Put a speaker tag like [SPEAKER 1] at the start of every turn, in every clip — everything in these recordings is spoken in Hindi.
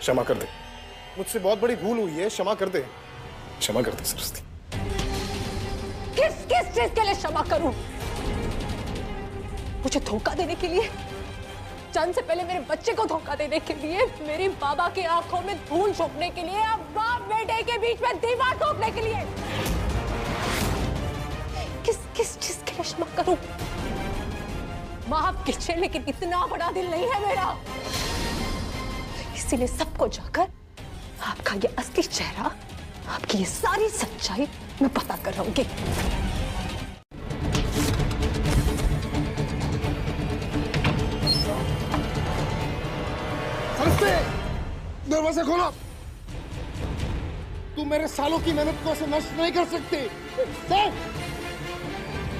[SPEAKER 1] क्षमा कर दे, मुझसे बहुत बड़ी भूल हुई है, क्षमा कर दे, क्षमा कर दे सरस्वती।
[SPEAKER 2] किस किस चीज के लिए क्षमा करूं? मुझे धोखा देने के लिए, चंद से पहले मेरे बच्चे को धोखा देने के लिए, मेरी बाबा की आंखों में धूल झोंकने के लिए, अब बाप बेटे के बीच में दीवार ठोकने के लिए, किस किस चीज के लिए क्षमा करूं? माफ कीजिए, लेकिन इतना बड़ा दिल नहीं है मेरा। इसीलिए सबको जाकर आपका ये असली चेहरा, आपकी ये सारी सच्चाई मैं पता कर रहूंगी।
[SPEAKER 1] दरवाजा खोलो। तू मेरे सालों की मेहनत को ऐसे नष्ट नहीं कर सकती।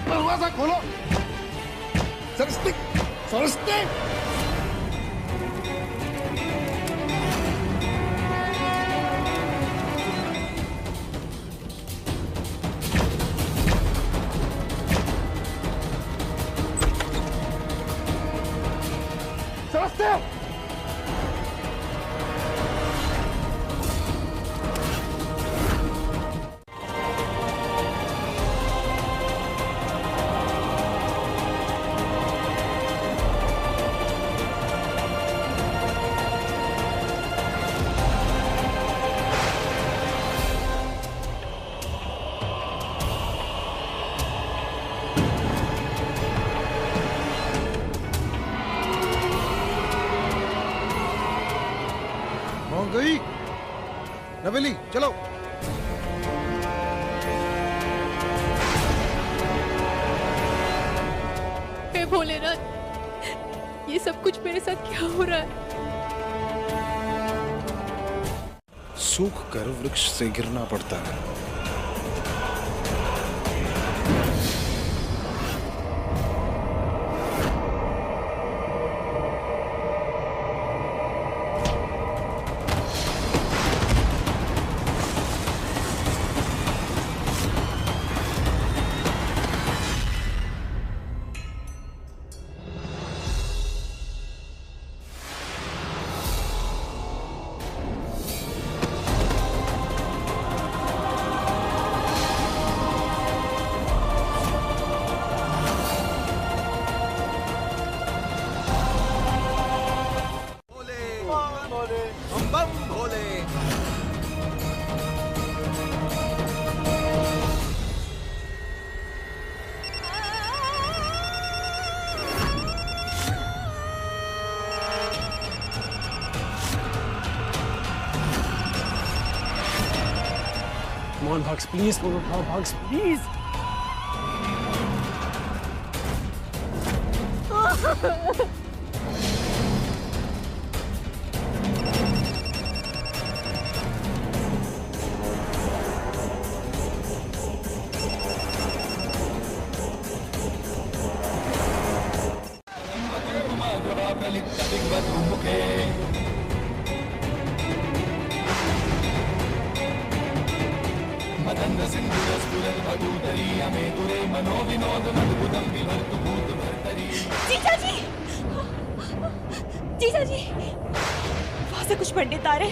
[SPEAKER 1] दरवाजा खोलो। सरस्वती, सरस्वती। सरस्वती। गई नवेली, चलो।
[SPEAKER 3] हे भोलेनाथ, ये सब कुछ मेरे साथ क्या हो रहा है?
[SPEAKER 1] सूख कर वृक्ष से गिरना पड़ता है।
[SPEAKER 4] Come on, Bugs, please. Come on, Bugs, please.
[SPEAKER 3] जीजा जी, जीजा जी, वहां से कुछ पंडित आ रहे।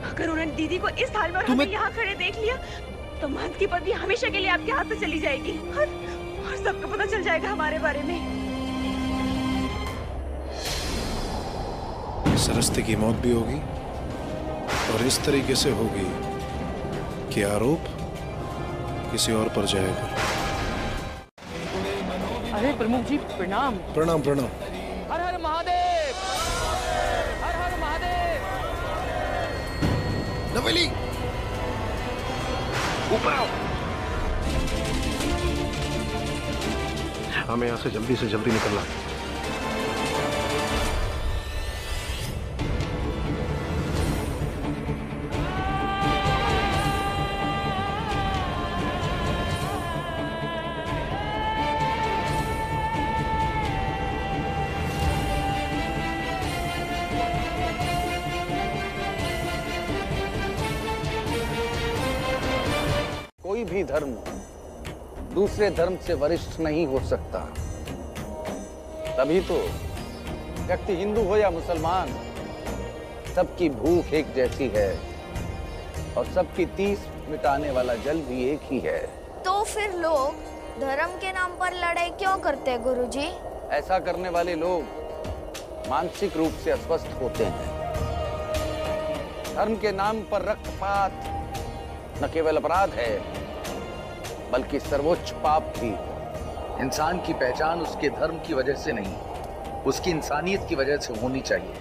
[SPEAKER 3] अगर उन्होंने दीदी को इस हाल में और हमें यहाँ खड़े देख लिया, तो महंत की पत्नी हमेशा के लिए आपके हाथ से चली जाएगी और सबको पता चल जाएगा हमारे बारे में।
[SPEAKER 1] सरस्वती की मौत भी होगी और इस तरीके से होगी कि आरोप किसी और पर जाएगा।
[SPEAKER 4] अरे प्रमुख जी, प्रणाम।
[SPEAKER 1] प्रणाम प्रणाम।
[SPEAKER 4] हर हर महादेव, हर हर महादेव।
[SPEAKER 1] नवेली, ऊपर आओ। हमें यहाँ से जल्दी निकलना है।
[SPEAKER 5] कोई भी धर्म दूसरे धर्म से वरिष्ठ नहीं हो सकता। तभी तो व्यक्ति हिंदू हो या मुसलमान, सबकी भूख एक जैसी है और सबकी तीस मिटाने वाला जल भी एक ही है।
[SPEAKER 6] तो फिर लोग धर्म के नाम पर लड़ाई क्यों करते हैं गुरुजी?
[SPEAKER 5] ऐसा करने वाले लोग मानसिक रूप से अस्वस्थ होते हैं। धर्म के नाम पर रक्तपात न केवल अपराध है बल्कि सर्वोच्च पाप भी। इंसान की पहचान उसके धर्म की वजह से नहीं, उसकी इंसानियत की वजह से होनी चाहिए।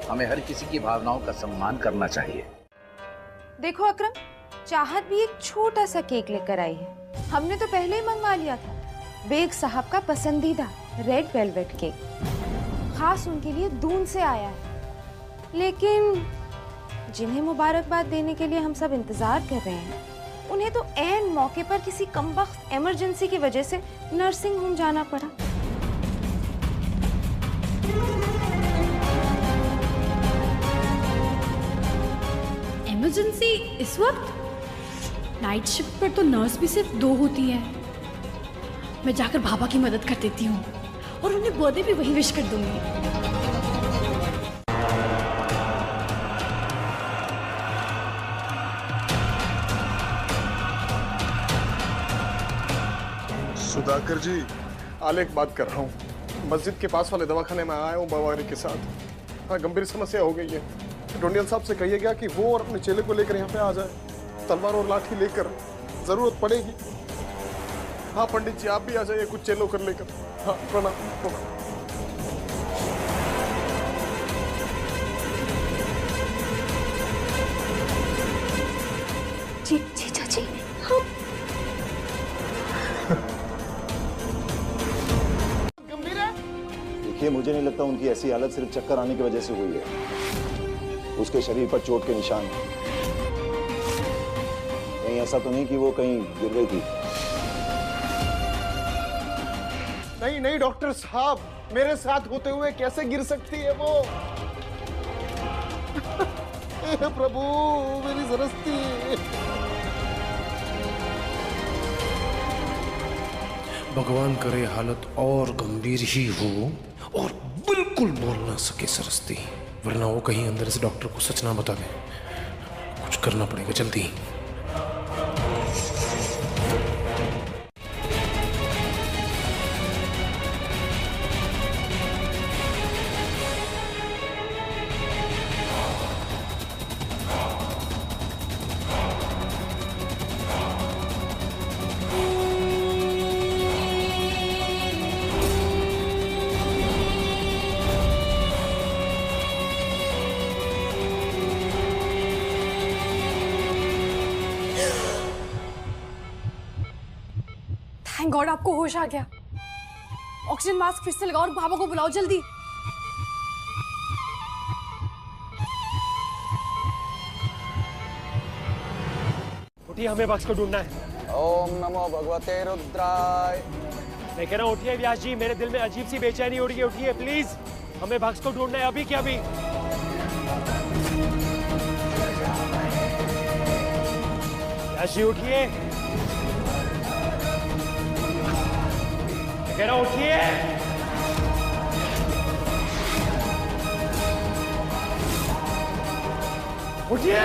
[SPEAKER 5] हमें हर किसी की भावनाओं का सम्मान करना चाहिए।
[SPEAKER 7] देखो अकरम, चाहत भी एक छोटा सा केक लेकर आई है। हमने तो पहले ही मंगवा लिया था, बेग साहब का पसंदीदा रेड वेलवेट केक, खास उनके लिए दून से आया है। लेकिन जिन्हें मुबारकबाद देने के लिए हम सब इंतजार कर रहे हैं, उन्हें तो ऐन मौके पर किसी कमबख्त इमरजेंसी की वजह से नर्सिंग होम जाना पड़ा।
[SPEAKER 8] इमरजेंसी इस वक्त? नाइट शिफ्ट पर तो नर्स भी सिर्फ 2 होती है। मैं जाकर भाभा की मदद कर देती हूँ और उन्हें बर्थडे भी वही विश कर दूंगी।
[SPEAKER 9] सुधाकर जी, आलेख बात कर रहा हूँ। मस्जिद के पास वाले दवाखाने में आया हूँ बावारी के साथ। हाँ, गंभीर समस्या हो गई है। डोंडियल साहब से कहिएगा कि वो और अपने चेले को लेकर यहाँ पे आ जाए। तलवार और लाठी लेकर, जरूरत पड़ेगी। हाँ पंडित जी, आप भी आ जाइए कुछ चेलों कर लेकर। हाँ, प्रणाम प्रणाम।
[SPEAKER 6] जी जी चाची, हाँ।
[SPEAKER 10] देखिए, मुझे नहीं लगता उनकी ऐसी हालत सिर्फ चक्कर आने की वजह से हुई है। उसके शरीर पर चोट के निशान हैं। कहीं ऐसा तो नहीं कि वो कहीं गिर गई थी?
[SPEAKER 9] नहीं नहीं डॉक्टर साहब, मेरे साथ होते हुए कैसे गिर सकती है वो? हे प्रभु, मेरी सरस्ती।
[SPEAKER 1] भगवान करे हालत और गंभीर ही हो और बिल्कुल बोल ना सके सरस्ती, वरना वो कहीं अंदर से डॉक्टर को सच ना बता दे। कुछ करना पड़ेगा जल्दी।
[SPEAKER 2] थैंक गॉड आपको होश आ गया। ऑक्सीजन मास्क फिर से लगाओ और बाबा को बुलाओ जल्दी।
[SPEAKER 4] उठिए, हमें बक्स को ढूंढना है।
[SPEAKER 5] ओम नमो भगवते रुद्राय।
[SPEAKER 4] मैं कह रहा हूँ उठिए व्यास जी, मेरे दिल में अजीब सी बेचैनी हो रही है। उठिए प्लीज, हमें बक्स को ढूंढना है अभी के अभी। व्यास जी उठिए, मैं कह रहा हूँ उठिए। उठिए,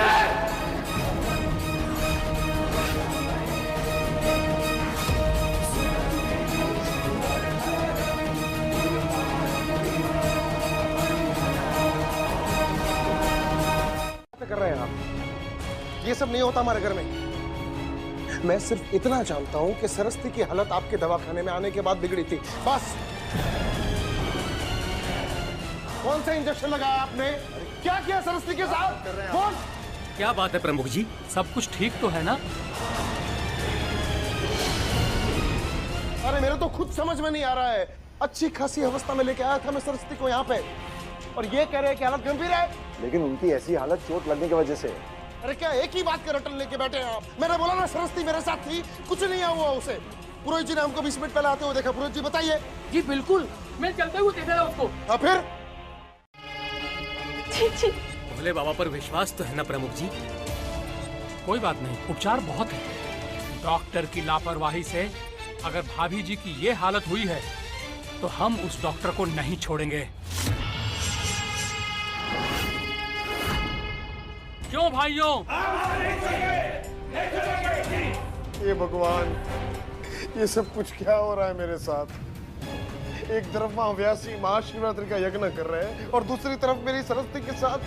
[SPEAKER 9] कर रहे हैं आप? ये सब नहीं होता हमारे घर में। मैं सिर्फ इतना जानता हूं कि सरस्ती की हालत आपके दवाखाने में आने के बाद बिगड़ी थी, बस। कौन सा इंजेक्शन लगाया आपने? क्या किया सरस्ती के साथ? कौन?
[SPEAKER 4] क्या बात है प्रमुख जी, सब कुछ ठीक तो है ना?
[SPEAKER 9] अरे मेरे तो खुद समझ में नहीं आ रहा है। अच्छी खासी अवस्था में लेके आया था मैं सरस्ती को यहाँ पे, और ये कह रहे हैं कि हालत गंभीर है।
[SPEAKER 10] लेकिन उनकी ऐसी हालत चोट लगने की वजह से।
[SPEAKER 9] अरे क्या एक ही बात के रटन लेके बैठे हैं आप? मैंने बोला ना सरस्ती मेरे साथ थी, कुछ नहीं हुआ उसे। पुरोहित जी ने हमको 20 मिनट पहले आते हुए देखा। पुरोहित जी बताइए।
[SPEAKER 4] जी बिल्कुल, मैं चलते हुए देखा उसको।
[SPEAKER 9] हाँ फिर?
[SPEAKER 4] भोले बाबा पर विश्वास तो है ना प्रमुख जी? कोई बात नहीं, उपचार बहुत है। डॉक्टर की लापरवाही से अगर भाभी जी की ये हालत हुई है तो हम उस डॉक्टर को नहीं छोड़ेंगे। क्यों भाइयों?
[SPEAKER 9] ये भगवान, ये सब कुछ क्या हो रहा है मेरे साथ? एक तरफ वहां व्यासी महाशिवरात्रि का यज्ञ कर रहे हैं और दूसरी तरफ मेरी सरस्वती के साथ।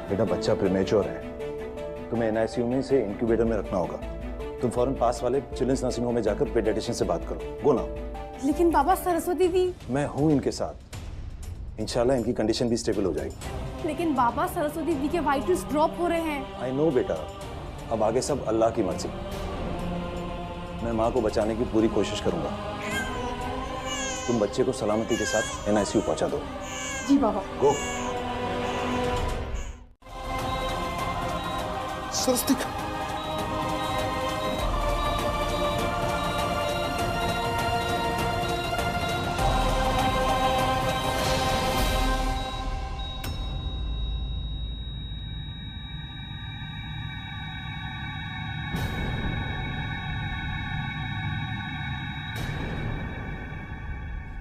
[SPEAKER 10] बेटा बच्चा प्रीमेच्योर है, तुम्हें एनआईसीयू में से इंक्यूबेटर में रखना होगा। तुम फौरन पास वाले चिल्ड्रंस नर्सिंग होम में जाकर पेडियाट्रिशियन से बात करो। गो ना।
[SPEAKER 8] लेकिन बाबा सरस्वती दी।
[SPEAKER 10] मैं हूं इनके साथ, इंशाल्लाह इनकी कंडीशन भी स्टेबल हो जाएगी।
[SPEAKER 8] लेकिन बाबा सरस्वती दी के वाइटल्स ड्रॉप हो रहे हैं।
[SPEAKER 10] आई नो बेटा, अब आगे सब अल्लाह की मर्जी। मैं माँ को बचाने की पूरी कोशिश करूंगा। तुम बच्चे को सलामती के साथ एनआईसीयू पहुंचा दो।
[SPEAKER 8] जी बाबा।
[SPEAKER 10] गो।
[SPEAKER 9] सरस्वती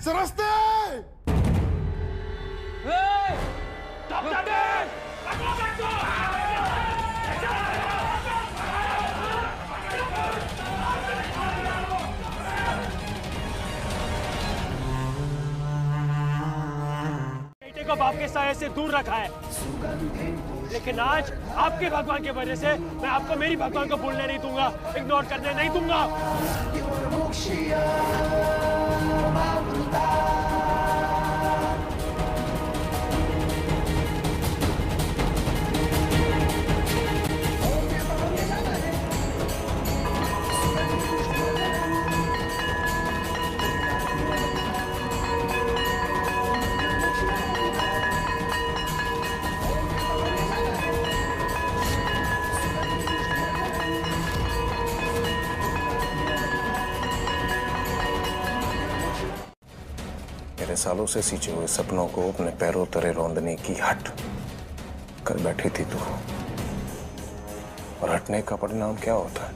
[SPEAKER 9] सरस्वती!
[SPEAKER 11] बेटे को बाप के साये से दूर रखा है, लेकिन आज आपके भगवान की वजह से मैं आपको मेरी भगवान को भूलने नहीं दूंगा, इग्नोर करने नहीं दूंगा।
[SPEAKER 1] मेरे सालों से सींचे हुए सपनों को अपने पैरों तले रौंदने की हट कर बैठी थी तू। और हटने का परिणाम क्या होता है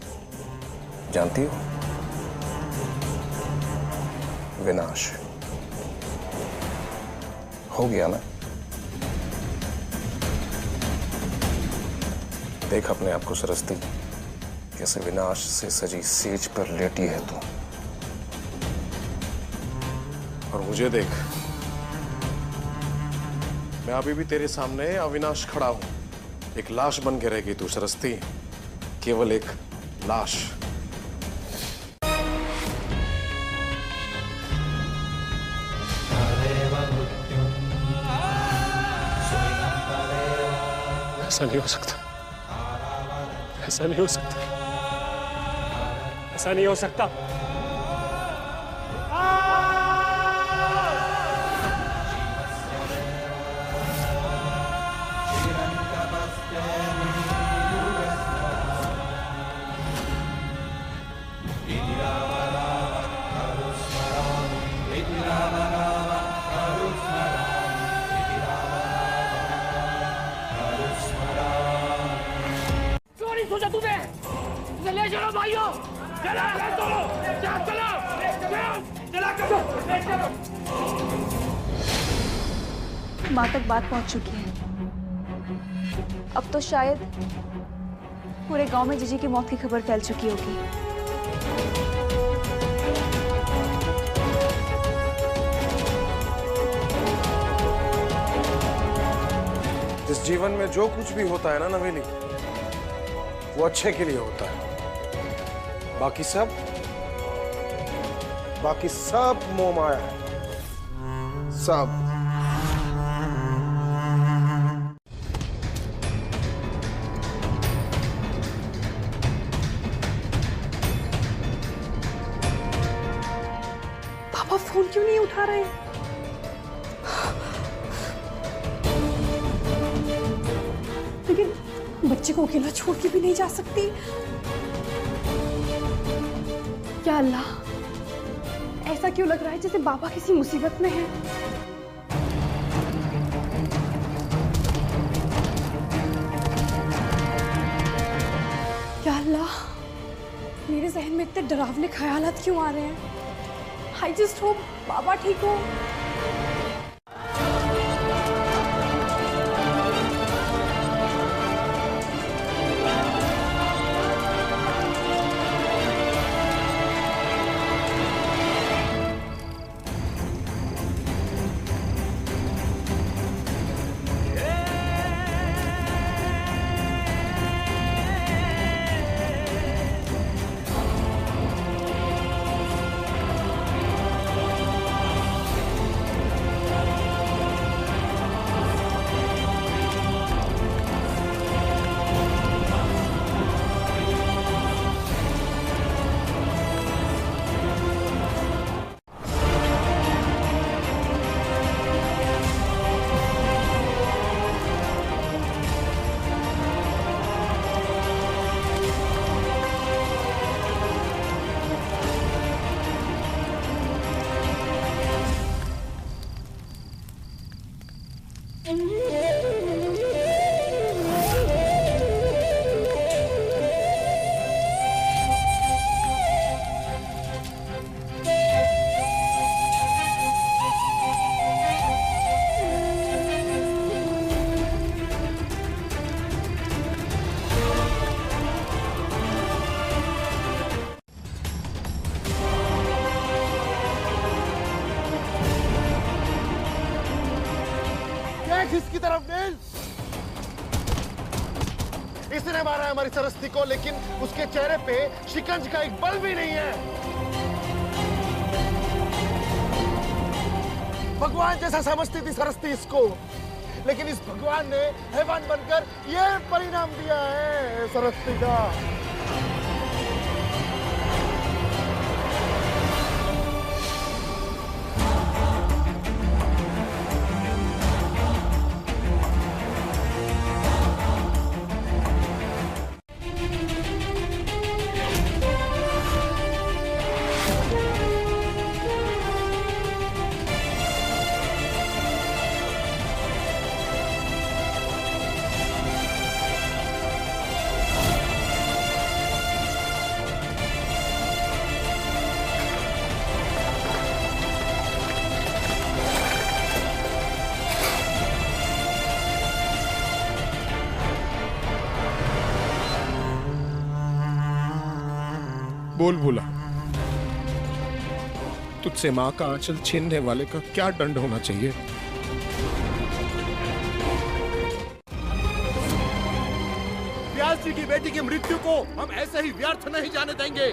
[SPEAKER 1] जानती हो? विनाश। हो गया ना? देख अपने आप को सरस्वती, कैसे विनाश से सजी सेज पर लेटी है तू। और मुझे देख, मैं अभी भी तेरे सामने अविनाश खड़ा हूं। एक लाश बन के रहेगी तू सरस्वती, केवल एक लाश।
[SPEAKER 11] ऐसा नहीं हो सकता, ऐसा नहीं हो सकता, ऐसा नहीं हो सकता। सोचा तुझे ले चलो भाइयों, चला चलो चलो।
[SPEAKER 3] माँ तक बात पहुंच चुकी है। अब तो शायद पूरे गांव में जीजी की मौत की खबर फैल चुकी होगी।
[SPEAKER 1] इस जीवन में जो कुछ भी होता है ना नवेली, वो अच्छे के लिए होता है। बाकी सब मोह माया है, सब।
[SPEAKER 8] पापा फोन क्यों नहीं उठा रहे? लेकिन बच्चे को अकेला छोड़ के भी नहीं जा सकती। या अल्लाह, ऐसा क्यों लग रहा है जैसे बाबा किसी मुसीबत में है? या अल्लाह, मेरे जहन में इतने डरावने ख्यालात क्यों आ रहे हैं? आई जस्ट होप बाबा ठीक हो।
[SPEAKER 9] इसकी तरफ नेल। इसने मारा है हमारी सरस्ती को, लेकिन उसके चेहरे पे शिकंज का एक बल भी नहीं है। भगवान जैसा समझती थी सरस्ती इसको, लेकिन इस भगवान ने हैवान बनकर यह परिणाम दिया है सरस्ती का।
[SPEAKER 1] बोल भूला, तुझसे मां का आंचल छीनने वाले का क्या दंड होना चाहिए?
[SPEAKER 9] व्यास जी की बेटी की मृत्यु को हम ऐसे ही व्यर्थ नहीं जाने देंगे।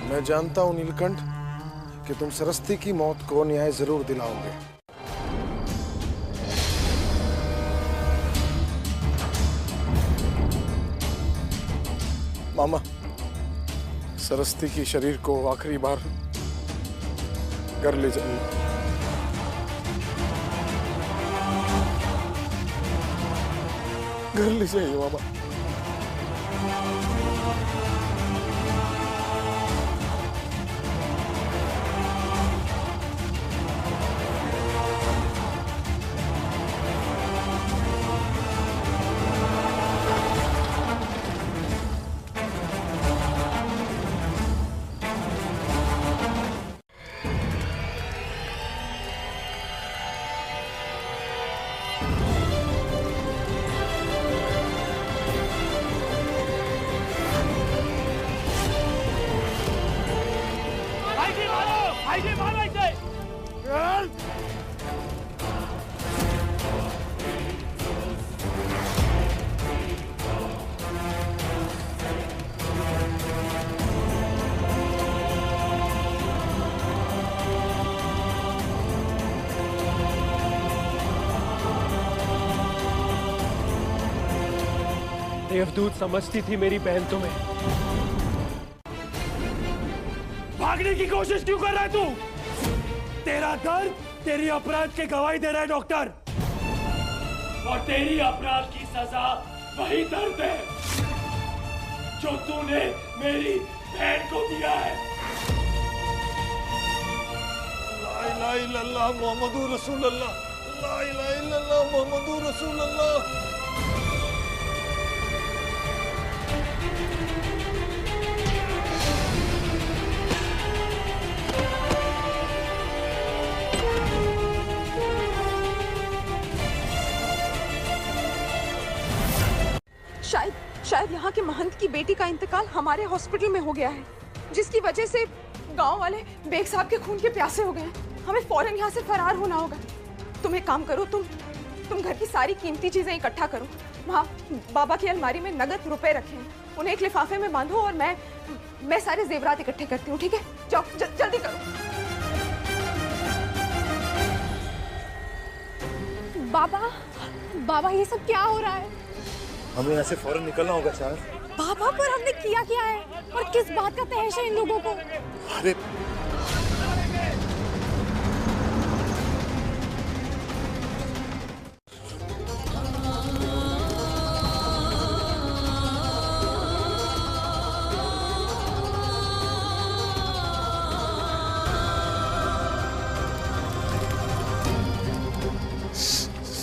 [SPEAKER 9] मैं जानता हूं नीलकंठ कि तुम सरस्ती की मौत को न्याय जरूर दिलाओगे। मामा, सरस्ती की शरीर को आखिरी बार घर ले जाइए। घर ले जाइए मामा।
[SPEAKER 11] देवदूत समझती थी मेरी बहन तुम्हें। भागने की कोशिश क्यों कर रहा है तू? तेरा दर्द तेरी अपराध के गवाही दे रहा है डॉक्टर, और तेरी अपराध की सजा वही दर्द है जो तूने मेरी बहन को दिया है।
[SPEAKER 12] ला इलाहा इल्लल्लाह मुहम्मदुर रसूलुल्लाह, ला इलाहा इल्लल्लाह मुहम्मदुर रसूलुल्लाह।
[SPEAKER 2] शायद यहाँ के महंत की बेटी का इंतकाल हमारे हॉस्पिटल में हो गया है, जिसकी वजह से गांव वाले बेग साहब के खून के प्यासे हो गए हैं। हमें फौरन यहाँ से फरार होना होगा। तुम एक काम करो, तुम घर की सारी कीमती चीजें इकट्ठा करो। वहाँ बाबा की अलमारी में नगद रुपए रखे हैं, उन्हें एक लिफाफे में बांधो और मैं सारे जेवरात इकट्ठे करती हूँ। ठीक है, जाओ जल्दी करो। बाबा ये सब क्या हो रहा है?
[SPEAKER 12] हमें यहाँ से फौरन निकलना होगा सर।
[SPEAKER 2] बाबा, पर हमने किया क्या है और किस बात का तहश है इन लोगों को?
[SPEAKER 12] अरे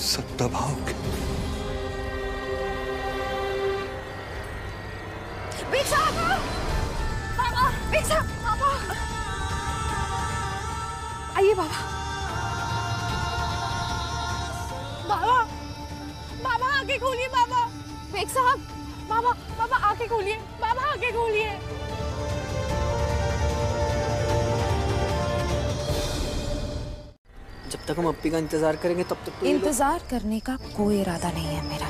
[SPEAKER 12] सब दबाओगे।
[SPEAKER 2] आइए बाबा। बाबा आंखें खोलिए बाबा। बेग साहब, बाबा आंखें खोलिए, बाबा आंखें खोलिए।
[SPEAKER 13] जब तक हम अप्पी का इंतजार करेंगे तब तक तो
[SPEAKER 7] इंतजार करने का कोई इरादा नहीं है मेरा।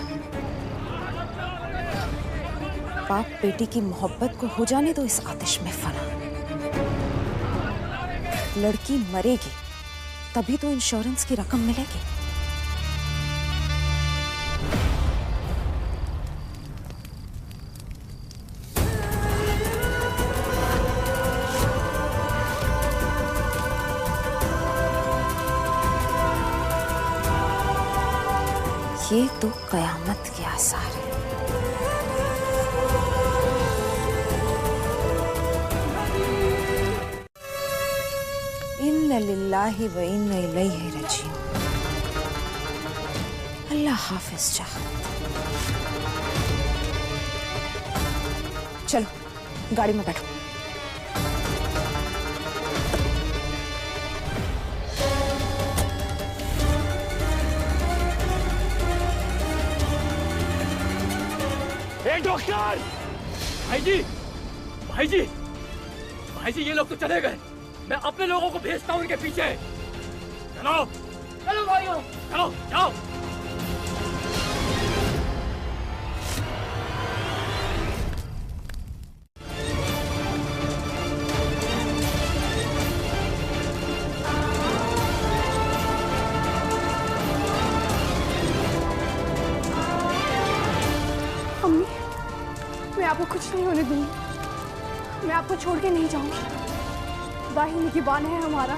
[SPEAKER 7] बाप बेटी की मोहब्बत को हो जाने दो इस आतिश में फना। लड़की मरेगी तभी तो इंश्योरेंस की रकम मिलेगी। ये तो कयामत के आसार है। इन्ना लिल्लाहि व इन्ना इलैहि राजिऊन। अल्लाह हाफिज चाहत। चलो गाड़ी में बैठो।
[SPEAKER 11] डॉक्टर! भाई जी ये लोग तो चले गए। मैं अपने लोगों को भेजता हूँ उनके पीछे। चलो भाइयों, चलो जाओ।
[SPEAKER 2] मैं आपको कुछ नहीं होने दूंगी। मैं आपको छोड़ के नहीं जाऊंगी। वाहिनी की बान है हमारा।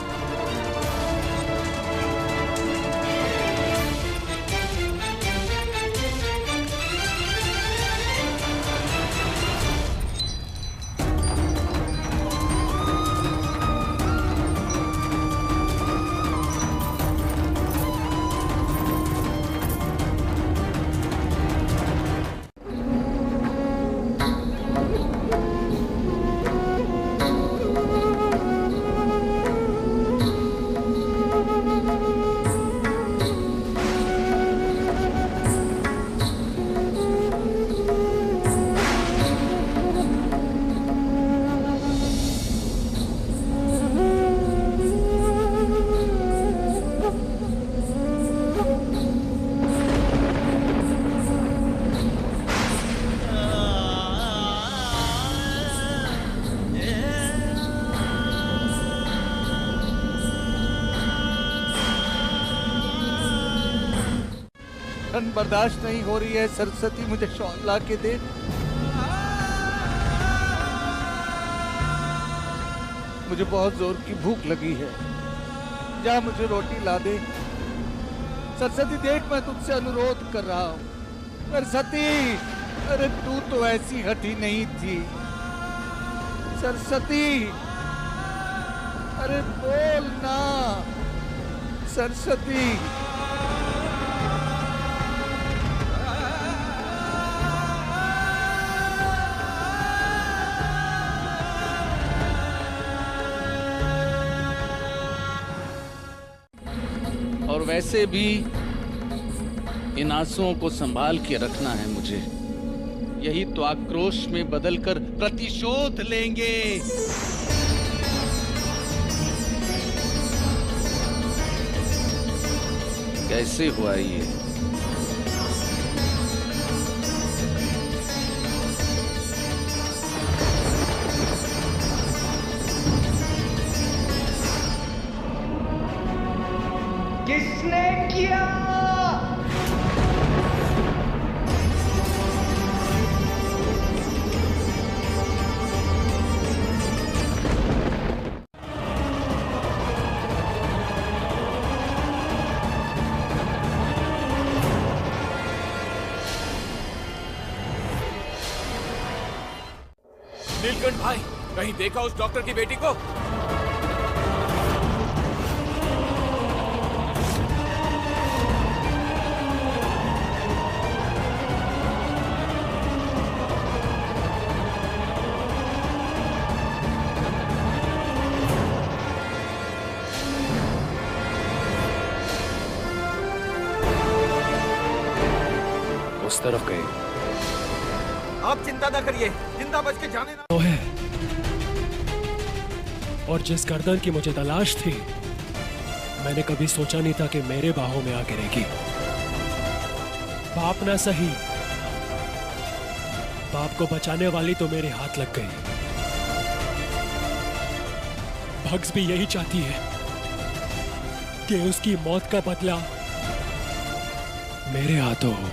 [SPEAKER 12] ठंड बर्दाश्त नहीं हो रही है। सरस्वती मुझे शॉल ला के दे। मुझे बहुत जोर की भूख लगी है, जा मुझे रोटी ला दे। सरस्वती देख, मैं तुझसे अनुरोध कर रहा हूँ। सरस्वती, अरे तू तो ऐसी हठी नहीं थी। सरस्वती, अरे बोल ना सरस्वती।
[SPEAKER 5] और वैसे भी इन आंसुओं को संभाल के रखना है मुझे। यही तो आक्रोश में बदलकर प्रतिशोध लेंगे। कैसे हुआ ये?
[SPEAKER 12] किसने किया?
[SPEAKER 14] नीलकंठ भाई, कहीं देखा उस डॉक्टर की बेटी को?
[SPEAKER 1] उस तरफ गए।
[SPEAKER 14] आप चिंता न करिए, जिंदा बच के जाने ना।
[SPEAKER 11] तो है, और जिस गर्दन की मुझे तलाश थी, मैंने कभी सोचा नहीं था कि मेरे बाहों में आ गिरेगी। बाप ना सही, बाप को बचाने वाली तो मेरे हाथ लग गई। भग्स भी यही चाहती है कि उसकी मौत का बदला मेरे हाथों हो।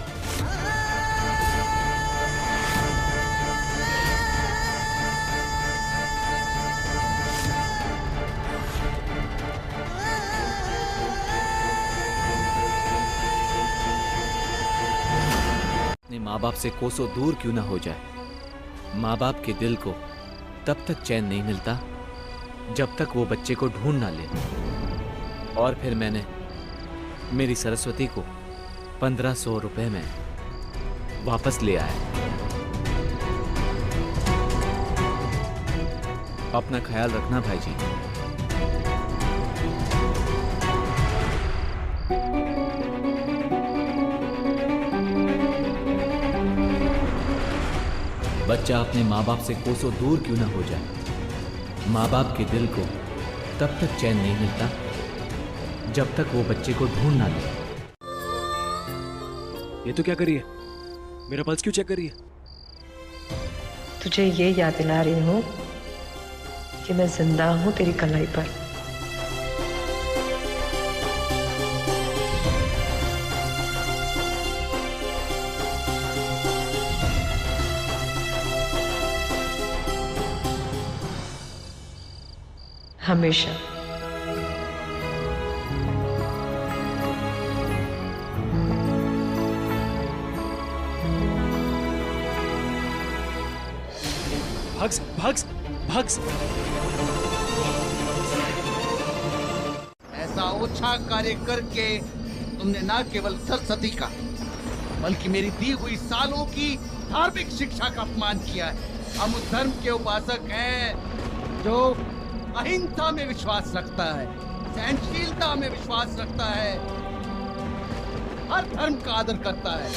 [SPEAKER 15] माँ बाप से कोसों दूर क्यों ना हो जाए, माँ बाप के दिल को तब तक चैन नहीं मिलता जब तक वो बच्चे को ढूंढ ना ले। और फिर मैंने मेरी सरस्वती को 1500 रुपए में वापस ले आया। अपना ख्याल रखना भाई जी। बच्चा अपने माँ बाप से कोसों दूर क्यों ना हो जाए, माँ बाप के दिल को तब तक चैन नहीं मिलता जब तक वो बच्चे को ढूंढ ना ले।
[SPEAKER 11] ये तो क्या करिए, मेरा पल्स क्यों चेक करिए?
[SPEAKER 16] तुझे ये याद दिला रही हूँ कि मैं जिंदा हूँ तेरी कलाई पर। हमेशा।
[SPEAKER 11] भग्स, भग्स, भग्स।
[SPEAKER 5] ऐसा ओछा कार्य करके तुमने न केवल सरस्वती का बल्कि मेरी दी हुई सालों की धार्मिक शिक्षा का अपमान किया है। हम उस धर्म के उपासक हैं जो अहिंसा में विश्वास रखता है, सहनशीलता में विश्वास रखता है, हर धर्म का आदर करता है।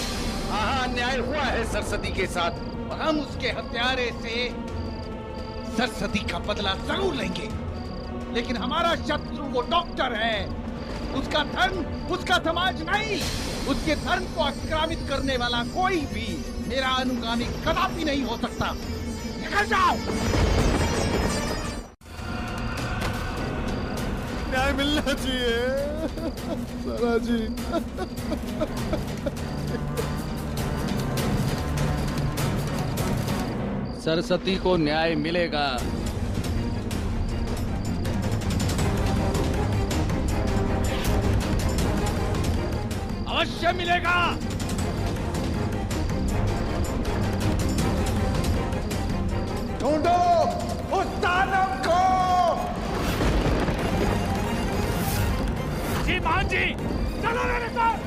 [SPEAKER 5] हाँ, अन्याय हुआ है सरस्वती के साथ और हम उसके हत्यारे से सरस्वती का बदला जरूर लेंगे। लेकिन हमारा शत्रु वो डॉक्टर है, उसका धर्म, उसका समाज नहीं। उसके धर्म को आक्रामित करने वाला कोई भी मेरा अनुगामी कदापि नहीं हो सकता। निकल जाओ।
[SPEAKER 9] न्याय मिलना चाहिए सारा जी।
[SPEAKER 12] सरस्वती को न्याय मिलेगा। अवश्य मिलेगा।
[SPEAKER 17] ढूंढो उस दानव को।
[SPEAKER 11] जी महान जी, चलो मेरे साथ।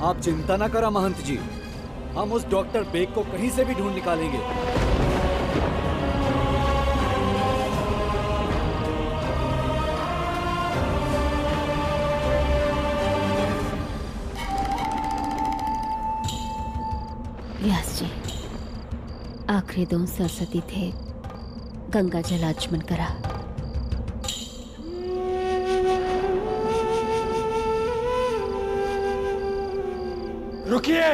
[SPEAKER 13] आप चिंता ना करो महंत जी, हम उस डॉक्टर बेग को कहीं से भी ढूंढ निकालेंगे।
[SPEAKER 18] व्यास जी, आखिरी 2 सरस्वती थे, गंगा जल आचमन करा।
[SPEAKER 11] रुकिए।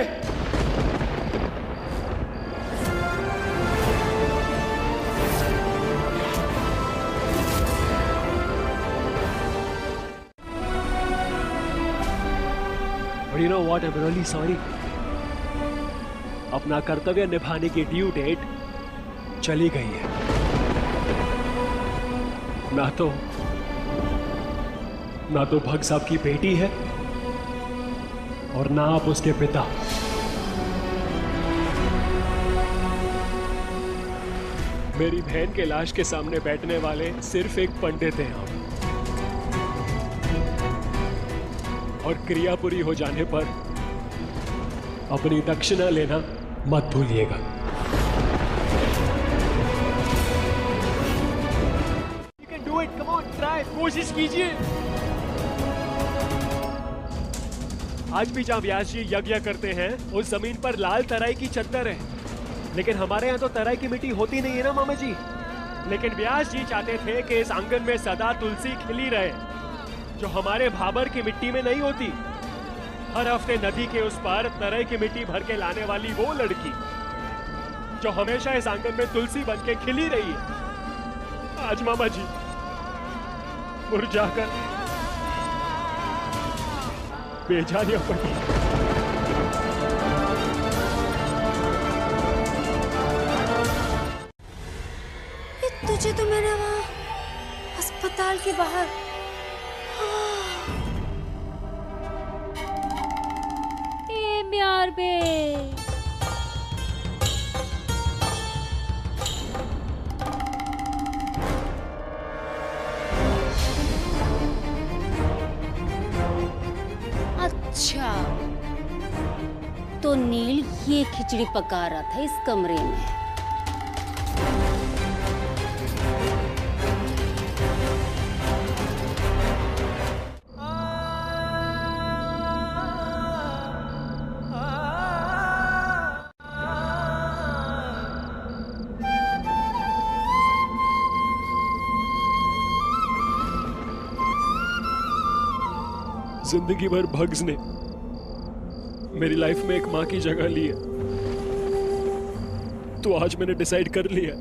[SPEAKER 19] But you know what? I'm really sorry. अपना कर्तव्य निभाने की ड्यू डेट चली गई है। ना तो भग साहब की बेटी है और ना आप उसके पिता। मेरी बहन के लाश के सामने बैठने वाले सिर्फ एक पंडित हैं हम, और क्रिया पूरी हो जाने पर अपनी दक्षिणा लेना मत भूलिएगा।
[SPEAKER 11] You can do it, come on, try, कोशिश कीजिए।
[SPEAKER 19] आज भी जहाँ व्यास जी यज्ञ करते हैं उस जमीन पर लाल तराई की चद्दर है, लेकिन हमारे यहाँ तो तराई की मिट्टी होती नहीं है ना मामा जी। लेकिन व्यास जी चाहते थे कि इस आंगन में सदा तुलसी खिली रहे, जो हमारे भाबर की मिट्टी में नहीं होती। हर हफ्ते नदी के उस पार तराई की मिट्टी भर के लाने वाली वो लड़की जो हमेशा इस आंगन में तुलसी बन के खिली रही है, आज मामा जी मुरझाकर बेजानिया पड़ी।
[SPEAKER 18] तुझे तो मैंने वहाँ अस्पताल के बाहर म्यार बे। अच्छा, तो नील ये खिचड़ी पका रहा था इस कमरे में।
[SPEAKER 19] जिंदगी भर भग्स ने मेरी लाइफ में एक माँ की जगह ली है, तो आज मैंने डिसाइड कर लिया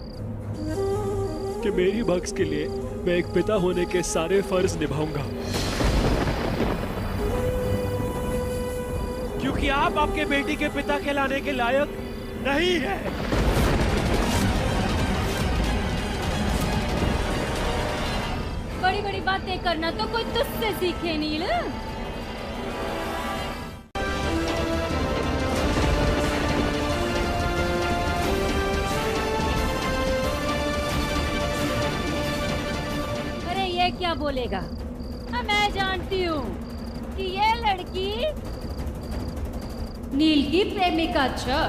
[SPEAKER 19] कि मेरी भग्स के लिए मैं एक पिता होने के सारे फर्ज निभाऊंगा, क्योंकि आप आपके बेटी के पिता कहलाने के लायक नहीं है।
[SPEAKER 18] बड़ी बड़ी बातें करना तो कोई तुझसे सीखे नील। क्या बोलेगा? मैं जानती हूँ कि ये लड़की नील की प्रेमिका। अच्छा,